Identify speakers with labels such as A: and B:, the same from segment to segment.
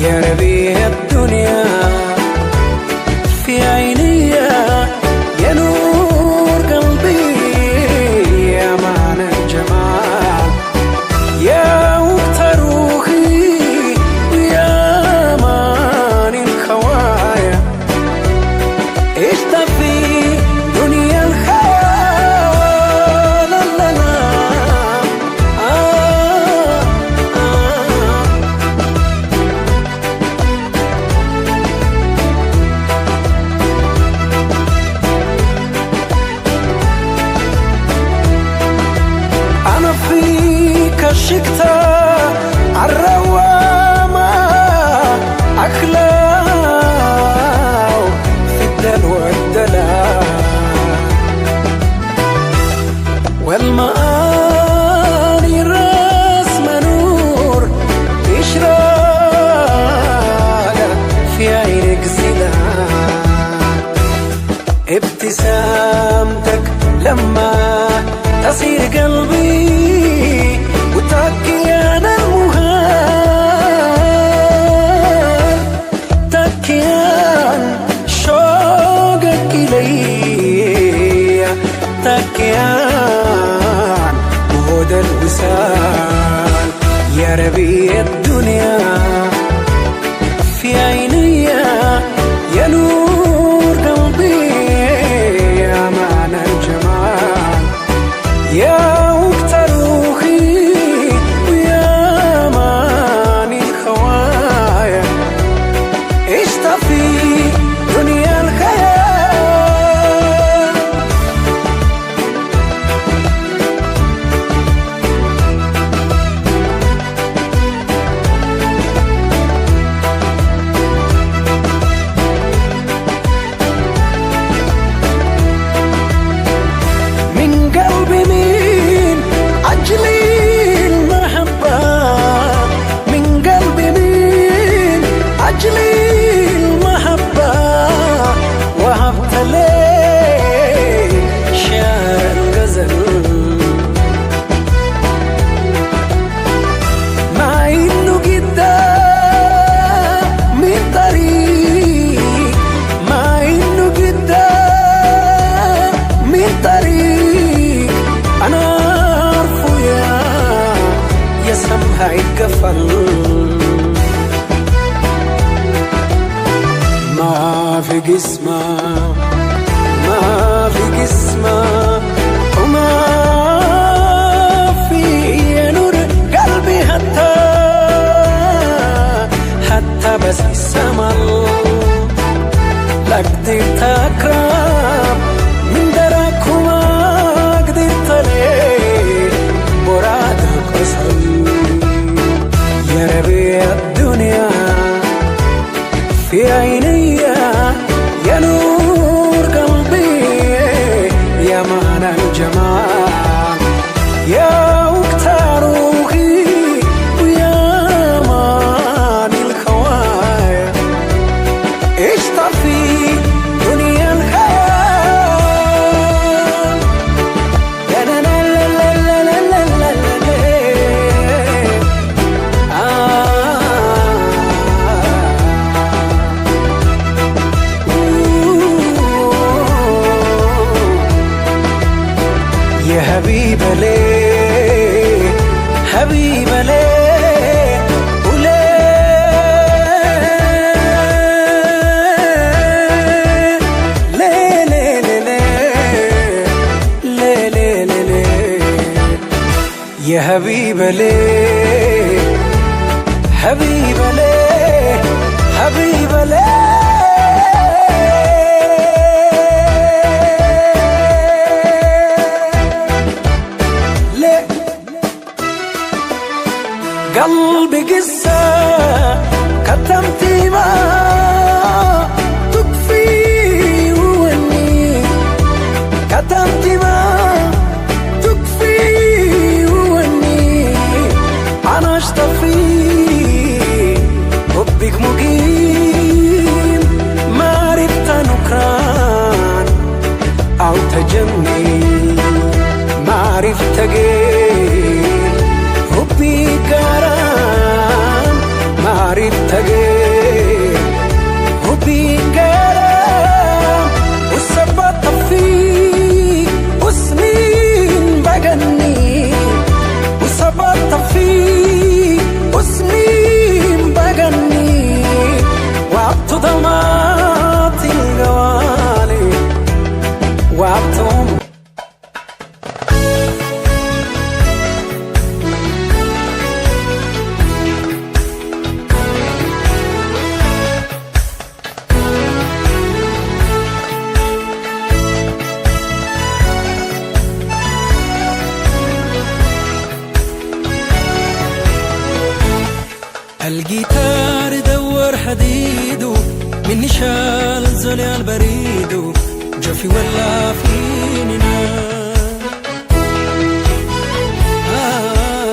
A: يا ربيع الدنيا في عيني يا نور قلبي يا معنى الجمال يا وقت روحي ويا معنى الخوايا عشت في دنيا الخيال لا لا لا أنا فيك عشقت عالروامة أخلاق في الدلو والدلال والمعاني رسم نور إشراق في عينك زلال ابتسامتك لما تصير قلبي وتبكي أنا المهان تبكي عن شوقك إلي تبكي عن وهدى الوصال يا ربيع الدنيا في عيني يا نور قلبي يا معنى الجمال يا وقت روحي ويا ماني الخوايا عشت في دنيا الخيال من قلبي مين أجلي المحبة من قلبي مين أجلي المحبة وهبت لي شعر الغزل مع إنه قدام من طريق مع إنه قدام من طريق أنا أعرفه يا سمها يتقفل ما في جسمه ما في جسمه وما في نور قلبي حتى بس السمر لا قدرت أقرب من دراك وما قدرت ليه مرادك وصل يا ربيع الدنيا في عيني يا نور قلبي يا معنى الجمال يا وقت روحي ويا معنى الخوايا عشت في دنيا الخيال لا لا لا لا لا لا لا لا لا يا حبيبة ليه حبيبة ليه وليه ليه ليه ليه ليه ليه ليه يا حبيبة ليه حبيبة ليه حبيبة ليه قلبي قصة كتمتي ما تكفي واني كتمتي ما تكفي واني أنا اشتفي حبك مقيم ما عرفت نكران أو تجني ما عرفت قيل حبي كرام ما عرفت قيل الجيتار دور حديده مني شال زلي البريد جفي ولا فيني نار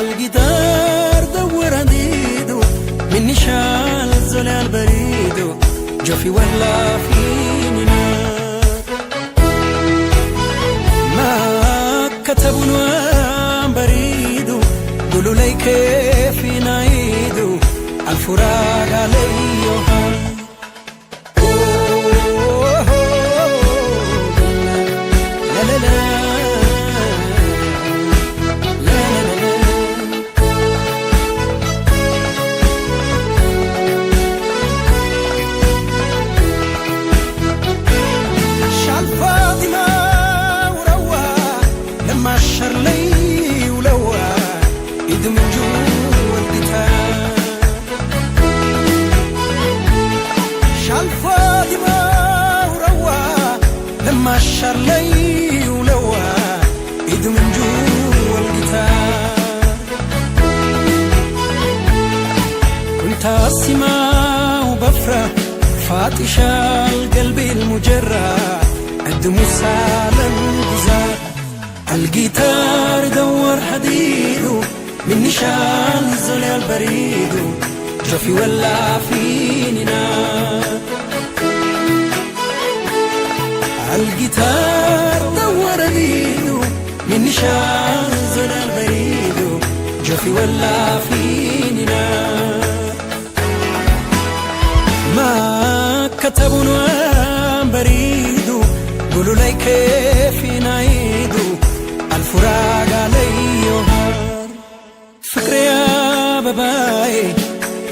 A: الجيتار دور حديده مني شال زلي البريد جفي ولا فيني نار ما كتبوا بريده قولوا لي كيف نعيدوا الفراق عليها لا لا لا لا لا شال فاطمة وروى لما الشر لي ولوى إيد من جوا القتال الفاطمة وروى لما الشر لي ولوى إيد من جوا القتال كنت أسمع وبفرح فاتش القلب المجرح الدموع سالم جزار الجيتار دور حديده من نشان زلي البريد جفي ولا فيني نار الجيتار دور حديده من نشان زلي البريد جفي ولا فيني نار ما كتبوا بريده قولوا لي كيف نعيدوا الفراق علي فكري يا باباي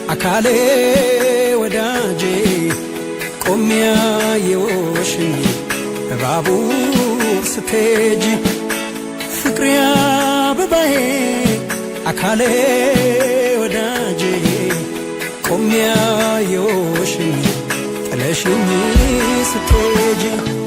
A: أكالي وداجي قوم يا يوشي بابور ستيجي فكري يا باباي أكالي وداجي قوم يا يوشي تلاشيني ستيجي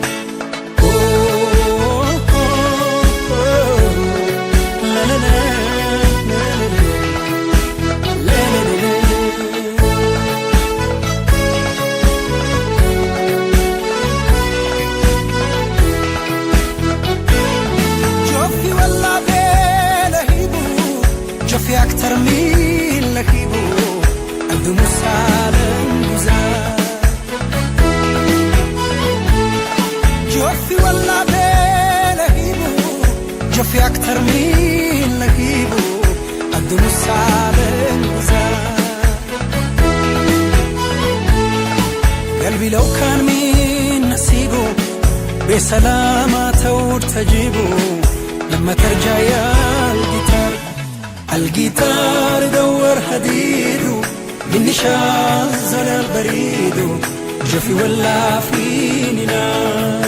A: جفي أكتر من لكيبو الدموع سالم جزار جفي ولا بلهيبو جفي أكتر من لكيبو الدموع سالم جزار قلبي لو كان من نصيبه بسلامة تجيبه لما ترجع يا الجيتار الجيتار دور حديده من نشان زلي البريد جفي ولا فيني نار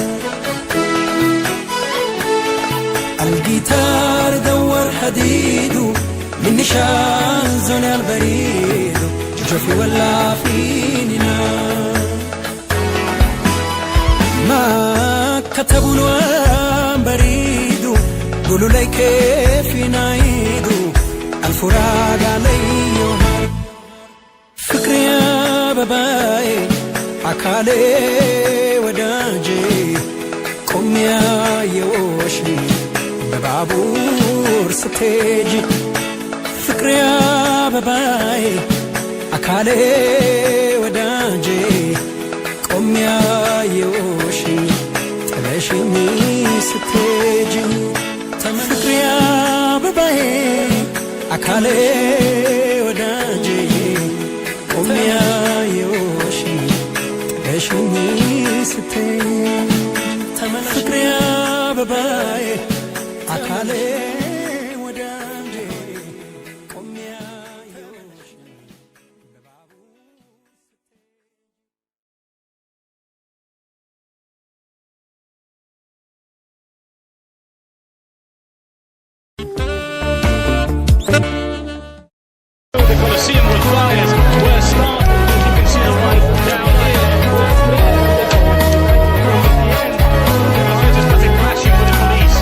A: الجيتار دور حديده من نشان زلي البريد جفي ولا فيني نار ما كتبوا بريده قولوا لي كيف نعيدوا الفراق علي فكري يا باباي أكالي وداجي قوم يا يوشي ببابور ستيجي فكري يا باباي أكالي وداجي قوم يا يوشي تلاشيني ستيجي فكري يا باباي أكالي وداجي قوم يا يوشي تلاشيني ستيجي فكري يا باباي أكالي وداجي قوم يا يوشي
B: The Colosseum requires where start. You can see the one down here. Just clashing with the police.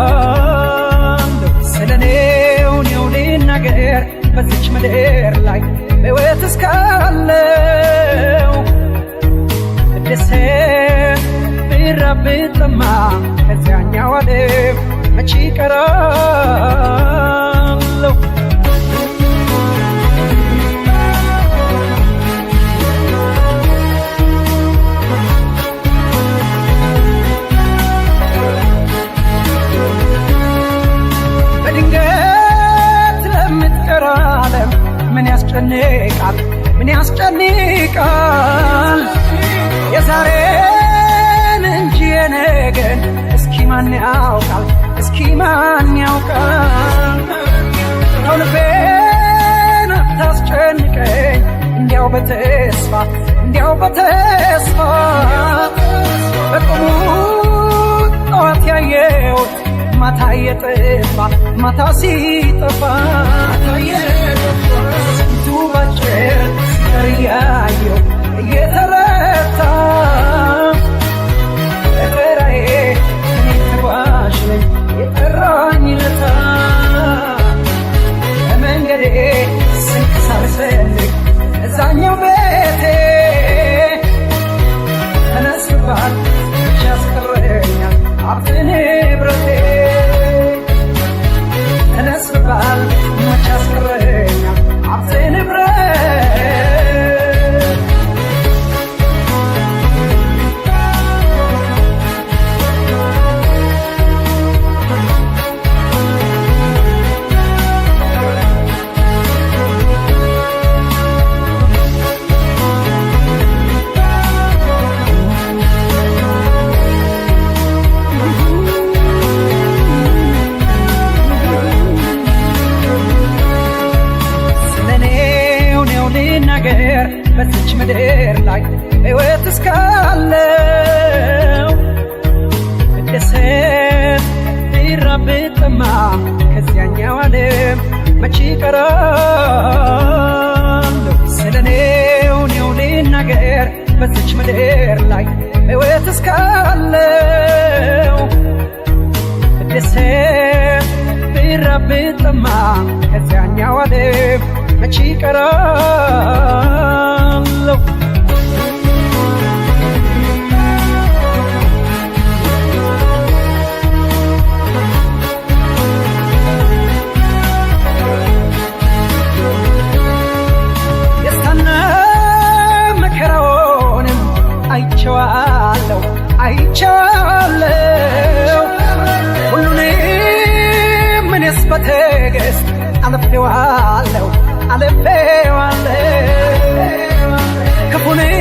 A: ይቀራለሁ ስለኔው ልናገር በዚች ምድር ላይ በሕይወት እስካለው ብደሰት ብራብ ብጠማ ከዚያኛው ዓለም መች ይቀራለሁ ምን ያስጨንቃል ምን ያስጨንቃል የዛሬን እንጂ የነገን እስኪ ማን ያውቃል እስኪ ማን ያውቃል ተው ልቤን አታስጨንቀኝ እንዲያው በተስፋ በቁሙ ጠዋት ያየሁት ማታ የጠፋ ማታ ሲጠፋ ስንቱ ባጭር ሲቀር እያየሁ እየተረታ ለተራዬ እኔ ተጓዥ ነኝ የጠራኝ ለታ በመንገዴ ስንቅ ሳልፈልግ እዛኛው ቤቴ ተነስ ብባል ብቻ ያስቀረኛል ሀብት ንብረቴ ተነስ ብባል መች ያስቀረኛል ሀብት ንብረት በዚች ምድር ላይ በሕይወት እስካለው ብደሰት ብራብ ብጠማ ከዚያኛው ዓለም መች ይቀራለሁ ስለኔው ልናገር በዚች ምድር ላይ በሕይወት እስካለው ብደሰት ብራብ ብጠማ ከዚያኛው ዓለም መች ይቀራለሁ ደስታና መከራውንም አይቼዋለሁ ሁሉንም እኔስ በትዕግስት አልፌዋለሁ ክፉንም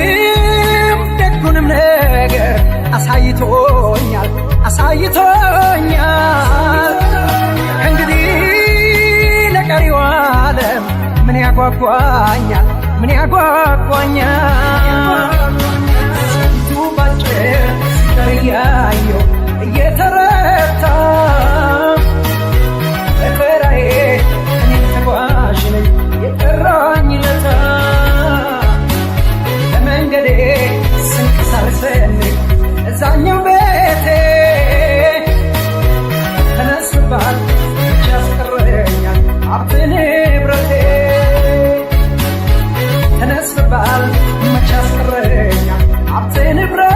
A: ደጉንም ነገር አሳይቶኛል ከእንግዲህ ለቀሪው ዓለም ምን ያጓጓኛል ስንቱ ባጭር ሲቀር እያየሁ እየተረታ ለተራዬ እኔ ተጓዥ ነኝ የጠራኝ ለታ ለመንገዴ ስንቅ ሳልፈልግ እዛኛው ቤቴ ተነስ ብባል ብቻ ያስቀረኛል ሀብት ንብረቴ ተነስ ብባል መች ያስቀረኛል ሀብት ንብረት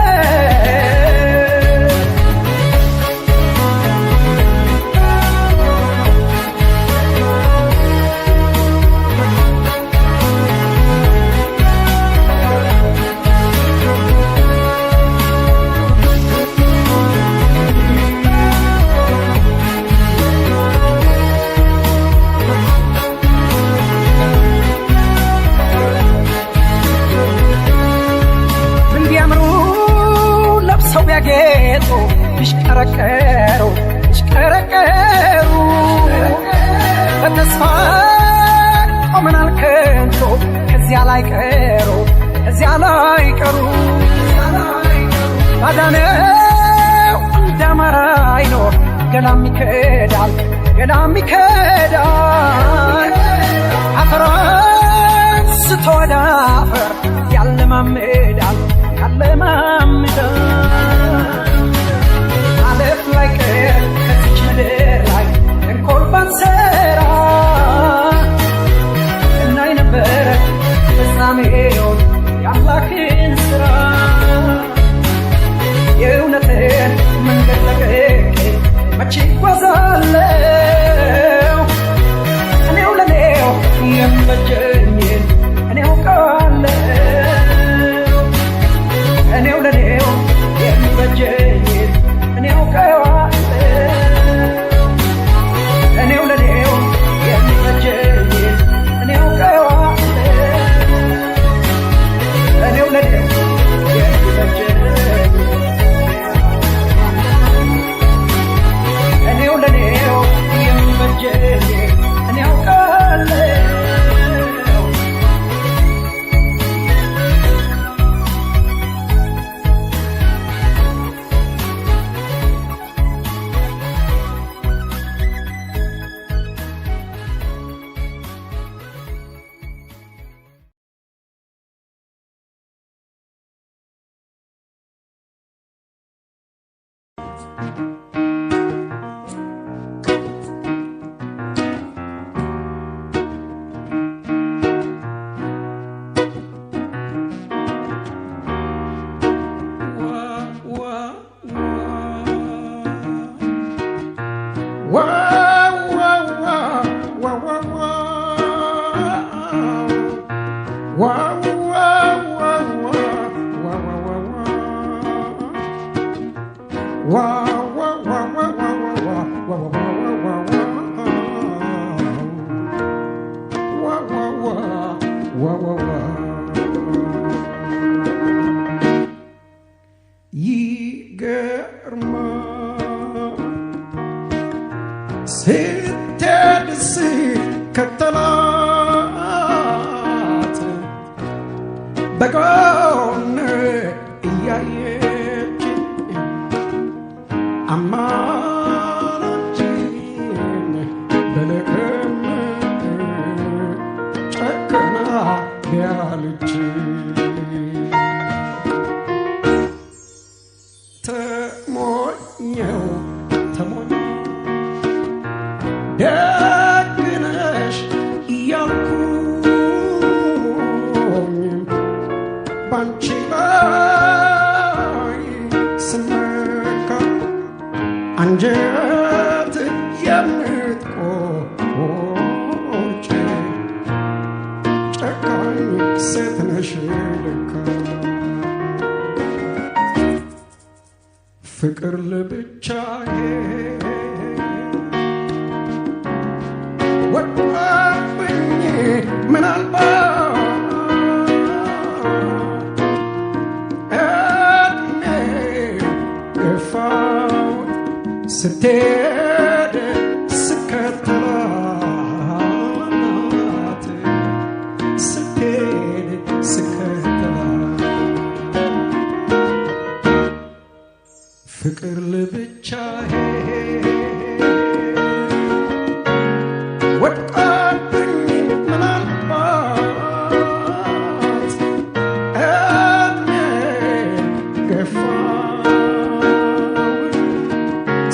A: ቢያጌጡ ይሽቀረቀሩ በተስፋ ቆመናል ከንቱ ከዚያ ላይ ቀሩ ባዳነው እንዳማራ አይኖር ገላም ይከዳል አፈራን ስትወዳ አፈር ያለማምዳል አለፍ ላይ ሳይቀር ከዚች ምድር ላይ እንኮል ባንሰራ እናይ ነበረ ፍጻሜውን የአምላክን ሥራ የእውነትን መንገድ ለቅቄ መቼ እጓዛለሁ እኔው ለኔው የሚበጀኝን እኔ አውቃለሁ እኔው ለኔው የሚበጀኝን እኔ አውቃለሁ እኔው ለኔው የሚበጀኝን እኔ አውቃለሁ እኔው ለኔው የሚበጀኝን እኔው ለኔው የሚበጀኝን እኔ አውቃለሁ ከተላት በጎን እያየች አማላጅን በልክም ጨክና ያለች ተሞኘው ተሞኘ ደግነሽ እያልኩኝ ባንቺ ላይ ስመካ አንጀት የምትቆርጪ ጨካኝ ሴት ነሽ ለካ ፍቅር ለብቻዬ ወጣብኝ ምናልባት እድሜ ገፋው ስትሄድ ስከተላት ስትሄድ ስከተላት ፍቅር ለብቻዬ ወጣብኝ ምናልባት እድሜ ገፋው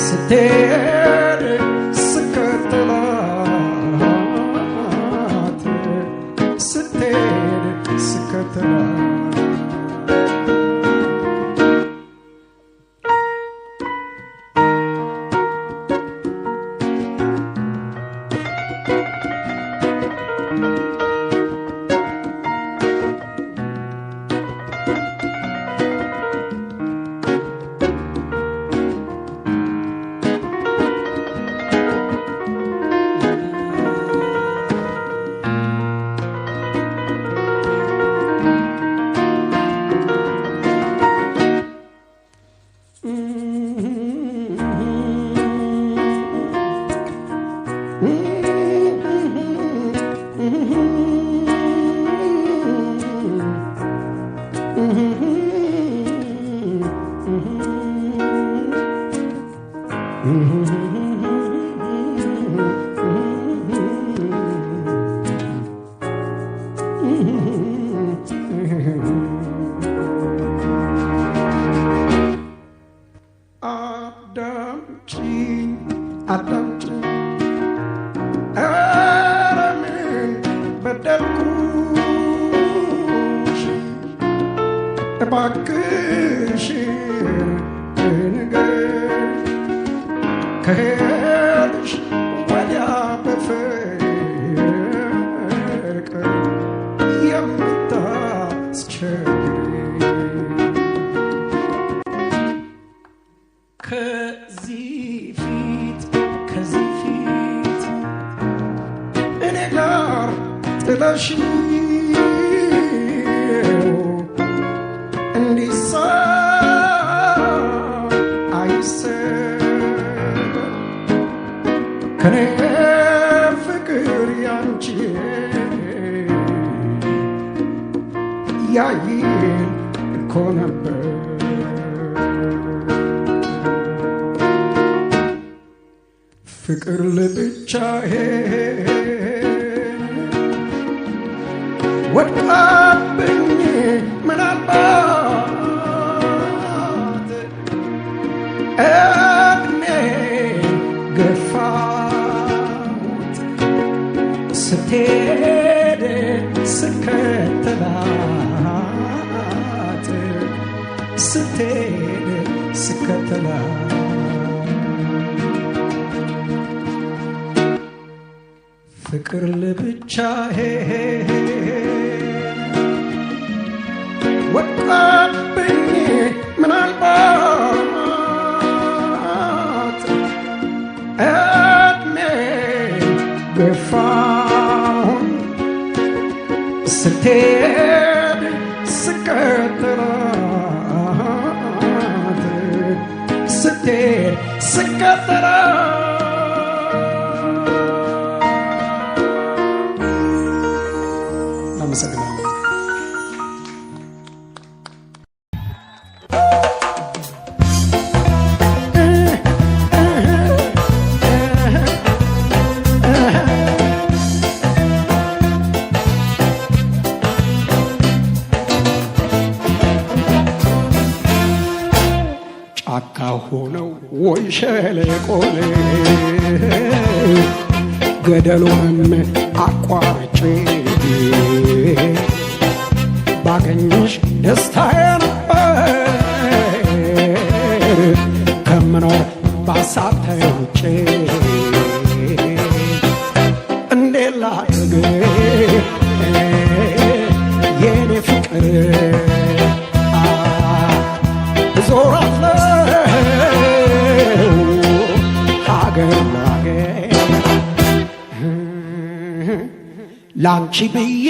A: ስትሄድ ስከተላት ስትሄድ ስከተላት
C: እባክሽ ንገሪኝ ከሄድሽ ወዲያ በፍቅር የምታስቸግሪኝ ከዚህ ፊት እኔ ጋር ጥለሽኝ ከኔ ፍቅር ያንቺ ያይል እኮ ነበር ፍቅር ለብቻዬ ወድቃብኝ ምናልባት እድሜ ገፋሁት ስትሄድ ስከተላት ስትሄድ ስከተላት ፍቅር ለብቻዬ ወድቃብኝ ምናልባት እድሜ ገፋሁኝ ስትሄድ ስከተላት ስትሄድ ስከተላት አመሰግናለሁ። ጫካ ሆነው ወይ ሸለቆ ገደሉንም አቋርጬ ባገኝሽ ደስታዬ ነበር ከምኖር ባሳብ ተውጬ እንዴት ላድርግ የኔ ፍቅር እዞራለሁ ሀገር ላገር ላንቺ ብዬ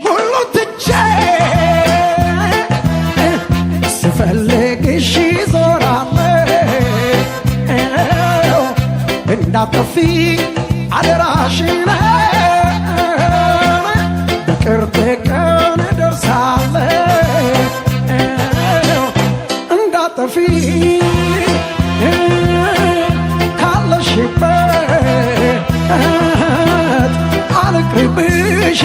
C: ሁሉ ትቼ ስፈልግሽ ዞራለሁ እንዳትጠፊ አደራሽን በቅርብ ቀን እደርሳለሁ እንዳትጠፊ ካለሽበት አልቅርብሽ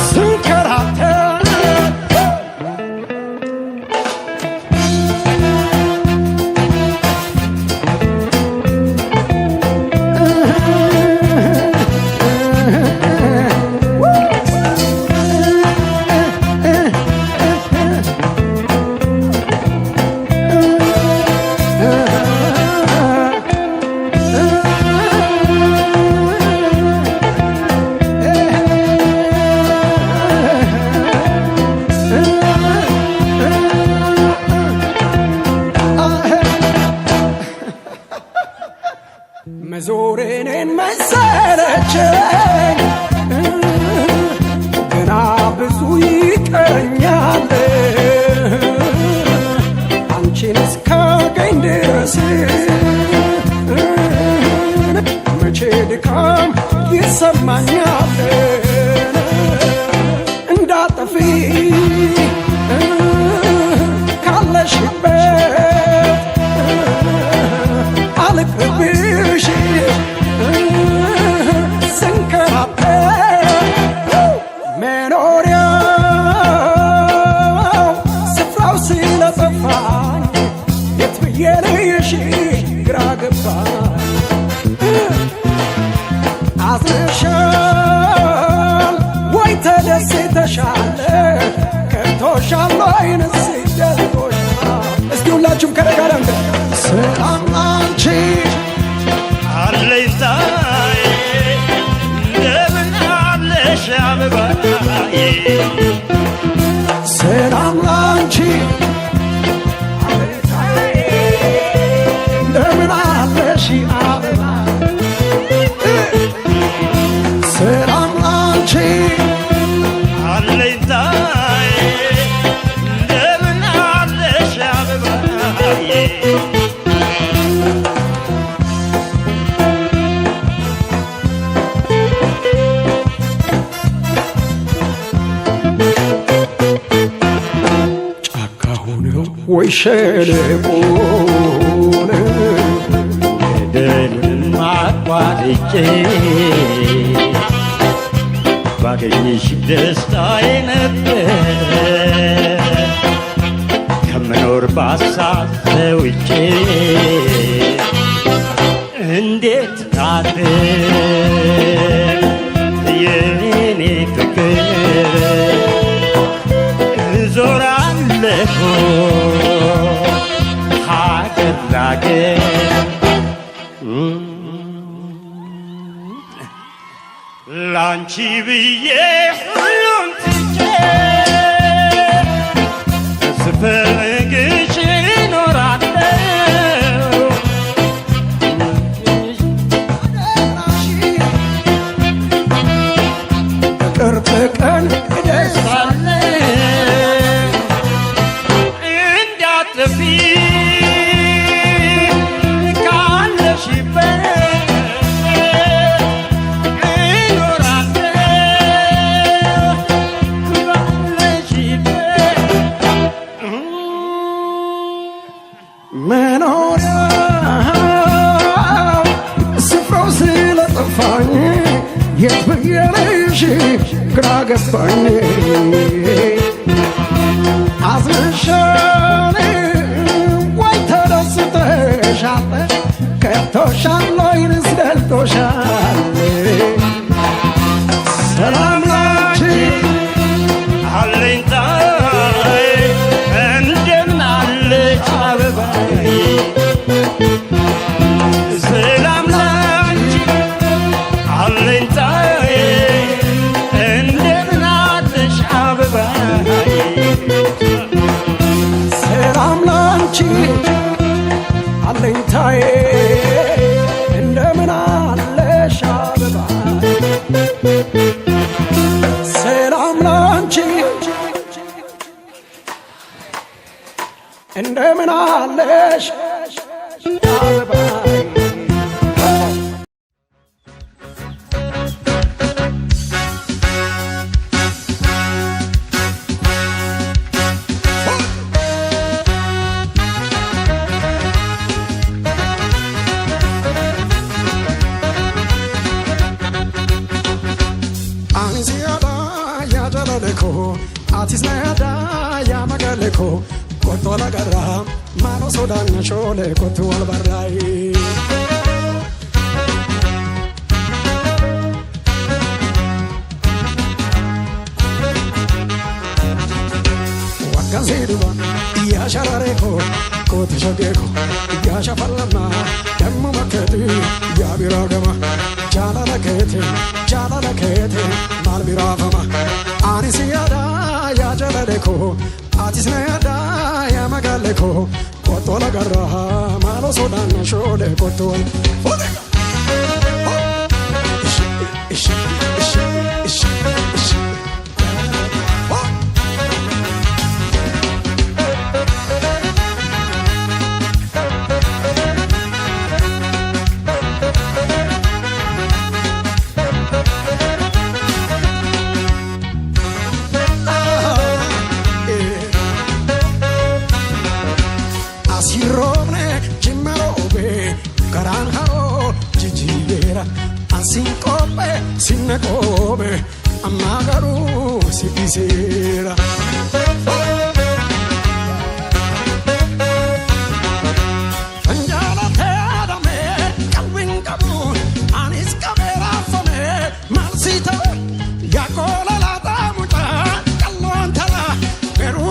C: ስንከራተት መዞሬኔን መሰለቸኝ ገና ብዙ ይቀረኛል አንቺን እስካገኝ ድረስ መቼ ድካም ይሰማኛል እንዳጠፊ ካለሽበት አልቅርብሽ ስንከራተት መኖሪያው ስፍራው ስለጠፋኝ የት ብዬ ልይሽ ግራ ገባኝ አዝነሻል ወይ ተደስተሻል ከቶሻል ወይንስ ደልቶሻል? እስቲ ሁላችሁም ከደጋዳ ሰላም ላንቺ
D: አለኝታዬ እንደምን አለሽ አበባዬ
C: ሰላም ላንቺ እንደምን አለሽ አበባ ሰላም ላንቺ
D: አለኝታዬ እንደምን አለሽ አበባዬ
C: ጫካ ሆነው ወይ ሸለቆ
D: ገደሉን አቋርጬ ባገኝሽ ደስታዬ ነበር ከመኖር ባሳብ ተውጬ እንዴት ታድር የኔ ፍቅር እዞራለሁ ሀገር ላገር ላንቺ ብዬ ሁሉን ትቼ ስፈልግሽ እኖራለሁ
C: ቅርብ ቀን
D: ደሳለሁ እንዳትጠፊ
C: መኖሪያው ስፍራው ስለጠፋኝ የት ብዬ ልይሽ ግራ ገባኝ አዝነሻል ወይ ተደስተሻል ከቶሻል ወይንስ ደልቶሻል ሰላም ላንቺ
D: አለኝታዬ እንደምን አለች አበባዬ ሰላም ላንቺ አለኝታዬ እንደምን አለች አበባዬ
C: ሰላም ላንቺ አለኝታዬ እንደምን አለሽ አበባ ሰላም ላንቺ እንደምን አለሽ አበባ አንሲያዳ ያጀለለኮ አቲስናያዳ ያመገለኮ ቆቶ ለገራ ማኖ ሶዳኛ ሾሌ ቆቱ ወልበራይ ወካሲዱባ ያሸራሬኮ ኮት ሸጌኮ ያሸፈለማ ደሞ መከት ያቢራገማ ጃላለከቴ ማልቢራፈማ አንሲያዳ ያጀለለኮ አቲስናያዳ ያመጋለኮ ቆቶ ለገራ ማሎ ሶዳና ሾሌ ቆቶ Sinnakobe amagaru sibisera Anjala terame kalwin kabu anis kamera fome malsita yakola la tamuta kalwantala peru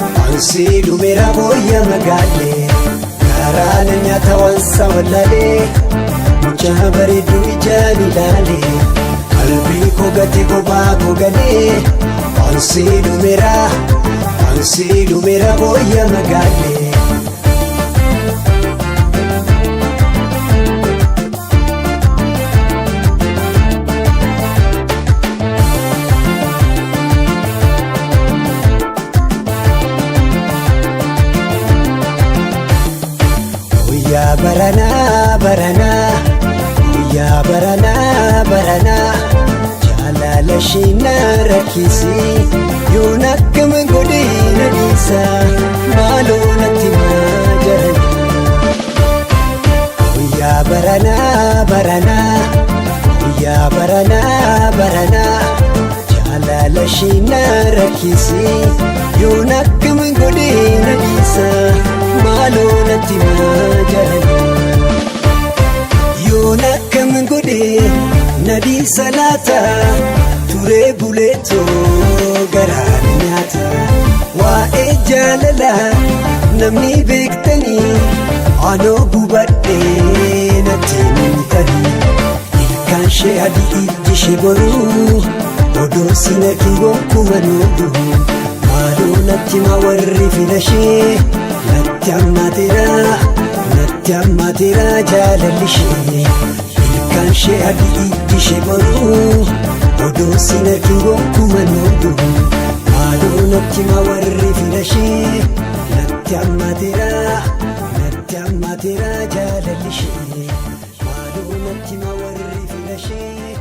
A: ansi dhumera booyya magaalee karaa nyaata wansa wallaalee mucaa bareedduu ijaan ilaalee qalbii koo gate kophaa koo galee ansi dhumera booyya magaalee. Guyyaa baranaa jaalala shiina rakkisi yoon akkam godhina dhiisa maaloo natti maajarana. Guyyaa baranaa jaalala shiina rakkisi yoon akkam godhina dhiisa maaloo natti maajarana. Yoon akkam godhee nadiisa laata turee buleetoo garaan nyaata waa'ee jaalalaa namni beektanii anoo gubadhee natti himtanii ilkaan shee adii ijji shee boruu odoo sinakii gonkuuma noodu maaloo natti ma warri filashee natti hammateera jaalalli shee ilkaan shee adii ijji shee boruu odoo sinakii gonkuuma noodu maaloo natti ma warri filashee natti hammateera jaalalli shee maaloo natti ma warri filashee.